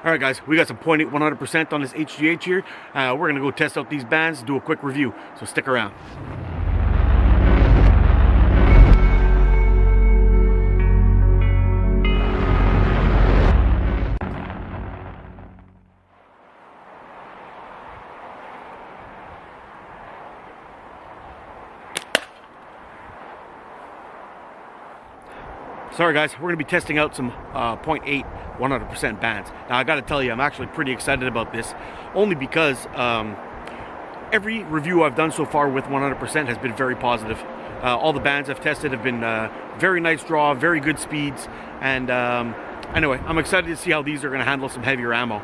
All right, guys, we got some 0.8 100% on this HGH here. We're going to go test out these bands, do a quick review, so stick around. Sorry guys, we're going to be testing out some 0.8 100% bands. Now I got to tell you, I'm actually pretty excited about this, only because every review I've done so far with 100% has been very positive. All the bands I've tested have been very nice draw, very good speeds, and anyway, I'm excited to see how these are going to handle some heavier ammo.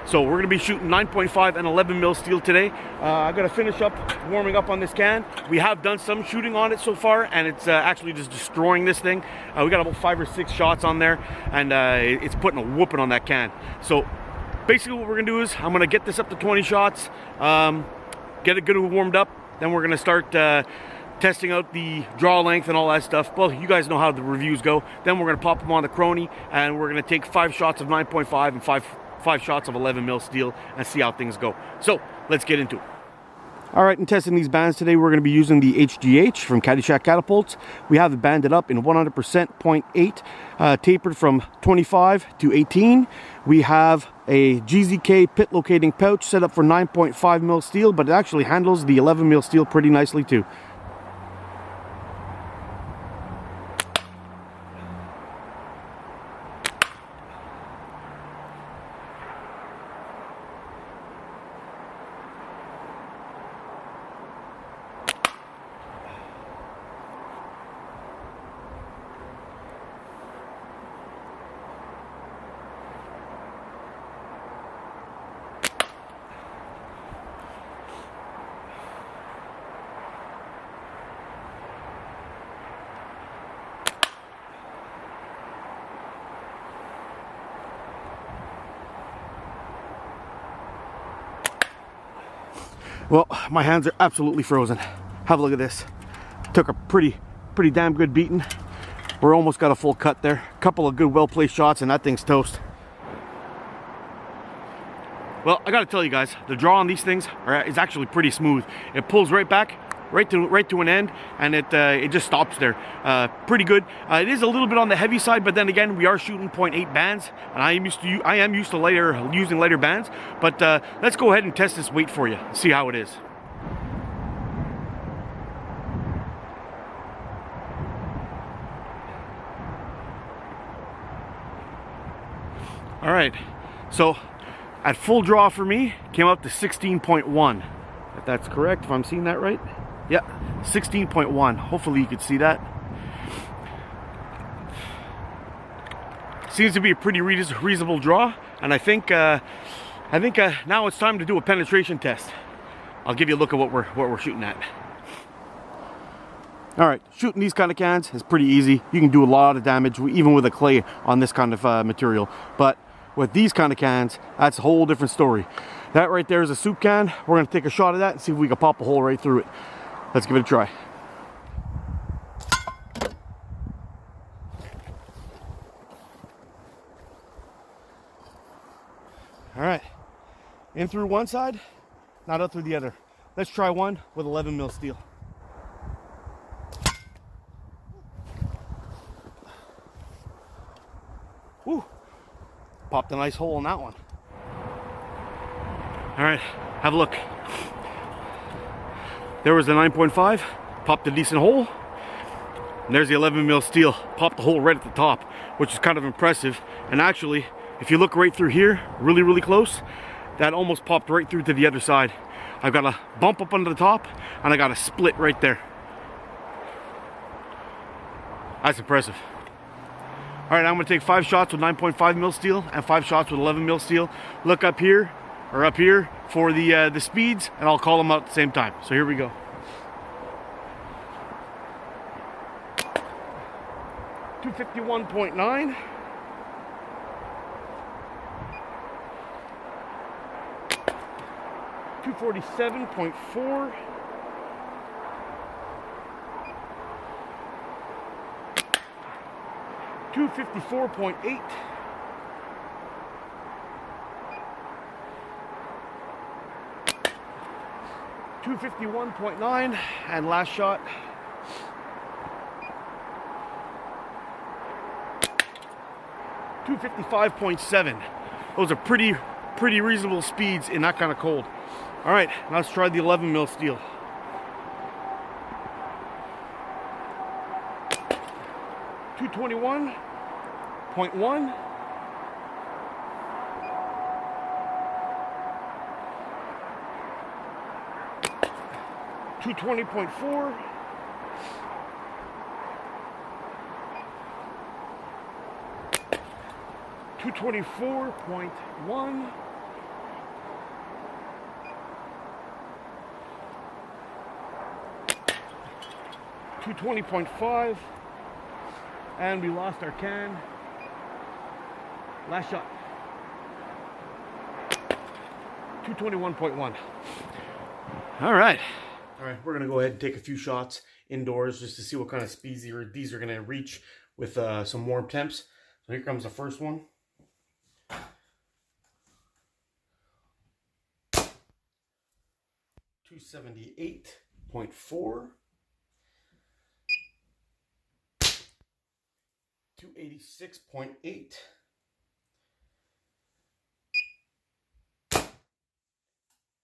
So we're going to be shooting 9.5 and 11 mil steel today. I got to finish up warming up on this can. We have done some shooting on it so far, and it's actually just destroying this thing. We got about 5 or 6 shots on there, and it's putting a whooping on that can. So basically what we're going to do is I'm going to get this up to 20 shots, get it good and warmed up, then we're going to start testing out the draw length and all that stuff. Well, you guys know how the reviews go. Then we're going to pop them on the Crony, and we're going to take 5 shots of 9.5 and 5 shots of 11 mil steel and see how things go. So let's get into it. All right, in testing these bands today, we're going to be using the HGH from Caddyshack Catapults. We have it banded up in 100% 0.8, tapered from 25 to 18. We have a GZK pit locating pouch set up for 9.5 mil steel, but it actually handles the 11 mil steel pretty nicely too. Well, my hands are absolutely frozen. Have a look at this. Took a pretty damn good beating. We're almost got a full cut there. A couple of good well-placed shots and that thing's toast. Well, I gotta tell you guys, the draw on these things is actually pretty smooth. It pulls right back, right to an end, and it just stops there. Pretty good. It is a little bit on the heavy side, but then again, we are shooting 0.8 bands, and I am used to using lighter bands. But let's go ahead and test this weight for you, see how it is. All right, so at full draw for me, came up to 16.1. If that's correct, if I'm seeing that right. Yeah, 16.1. Hopefully you can see that. Seems to be a pretty reasonable draw, and I think now it's time to do a penetration test. I'll give you a look at what we're shooting at. All right, shooting these kind of cans is pretty easy. You can do a lot of damage, even with a clay on this kind of material. But with these kind of cans, that's a whole different story. That right there is a soup can. We're gonna take a shot of that and see if we can pop a hole right through it. Let's give it a try. All right, in through one side, not out through the other. Let's try one with 11 mil steel. Woo, popped a nice hole in that one. All right, have a look. There was the 9.5, popped a decent hole. And there's the 11 mil steel, popped the hole right at the top, which is kind of impressive. And actually, if you look right through here, really close, that almost popped right through to the other side. I've got a bump up under the top, and I got a split right there. That's impressive. All right, I'm gonna take 5 shots with 9.5 mil steel and 5 shots with 11 mil steel. Look up here, or up here, for the speeds, and I'll call them out at the same time. So here we go. .251.9. 247.4. 254.8. 251.9, and last shot. 255.7. Those are pretty reasonable speeds in that kind of cold. All right, now let's try the 11 mil steel. .121. 220.4. 224.1. 220.5. And we lost our can. Last shot. 221.1. All right, we're gonna go ahead and take a few shots indoors just to see what kind of speeds these are gonna reach with some warm temps. So here comes the first one. 278.4. 286.8.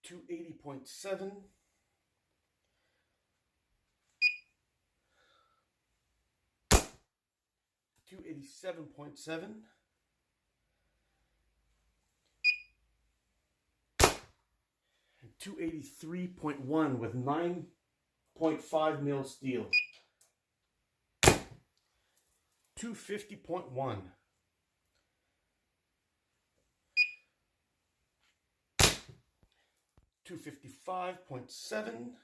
280.7. 287.7. 283.1 with 9.5 mil steel. 250.1. 255.7.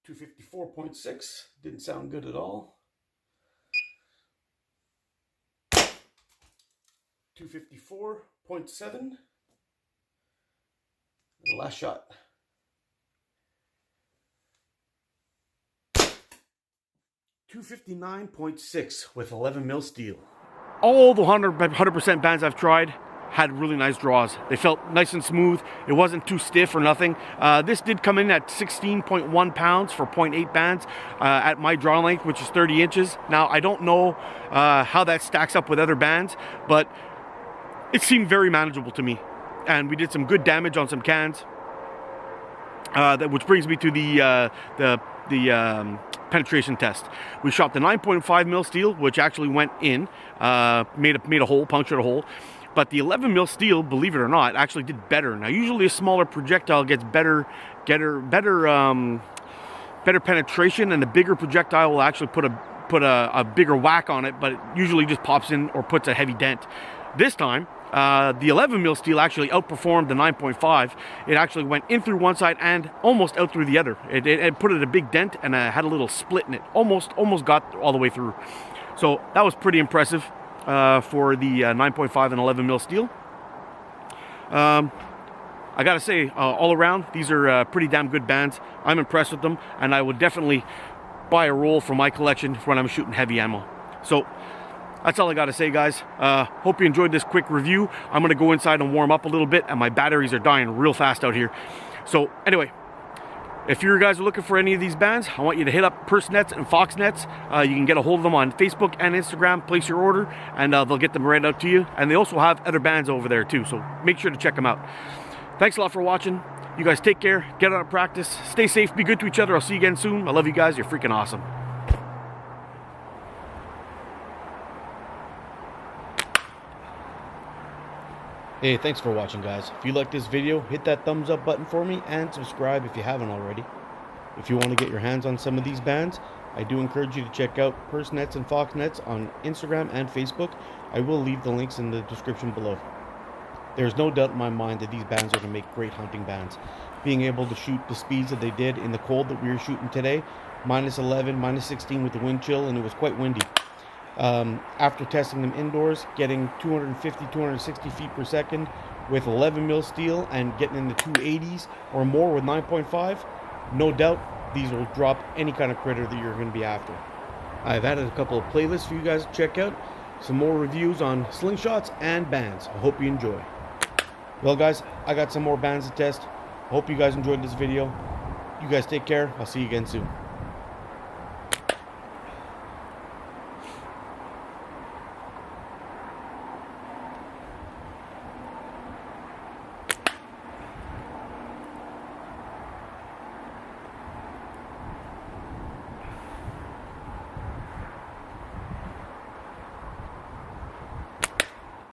254.6. Didn't sound good at all. 254.7. The last shot. 259.6 with 11 mil steel. All the 100% bands I've tried had really nice draws. They felt nice and smooth. It wasn't too stiff or nothing. This did come in at 16.1 pounds for 0.8 bands at my draw length, which is 30 inches. Now, I don't know how that stacks up with other bands, but it seemed very manageable to me. And we did some good damage on some cans, which brings me to the penetration test. We shot the 9.5 mil steel, which actually went in, made a hole, punctured a hole. But the 11 mil steel, believe it or not, actually did better. Now, usually a smaller projectile gets better penetration, and the bigger projectile will actually put a bigger whack on it, but it usually just pops in or puts a heavy dent. This time, the 11 mil steel actually outperformed the 9.5. It actually went in through one side and almost out through the other. It put it a big dent and had a little split in it. Almost got all the way through. So that was pretty impressive for the 9.5 and 11 mil steel. I gotta say, all around, these are pretty damn good bands. I'm impressed with them, and I would definitely buy a roll for my collection when I'm shooting heavy ammo. So that's all I got to say, guys. Hope you enjoyed this quick review. I'm going to go inside and warm up a little bit, and my batteries are dying real fast out here. So anyway, if you guys are looking for any of these bands, I want you to hit up Purse Nets and Fox Nets. You can get a hold of them on Facebook and Instagram. Place your order, and they'll get them right out to you. And they also have other bands over there too, so make sure to check them out. Thanks a lot for watching. You guys take care. Get out of practice. Stay safe. Be good to each other. I'll see you again soon. I love you guys. You're freaking awesome. Hey, thanks for watching, guys. If you like this video, hit that thumbs up button for me and subscribe if you haven't already. If you want to get your hands on some of these bands, I do encourage you to check out Purse Nets and Fox Nets on Instagram and Facebook. I will leave the links in the description below. There's no doubt in my mind that these bands are going to make great hunting bands. Being able to shoot the speeds that they did in the cold that we were shooting today, -11, -16 with the wind chill, and it was quite windy. After testing them indoors, getting 250, 260 feet per second with 11 mil steel and getting in the 280s or more with 9.5, no doubt these will drop any kind of critter that you're going to be after. I've added a couple of playlists for you guys to check out. some more reviews on slingshots and bands. I hope you enjoy. Well guys, I got some more bands to test. Hope you guys enjoyed this video. You guys take care. I'll see you again soon.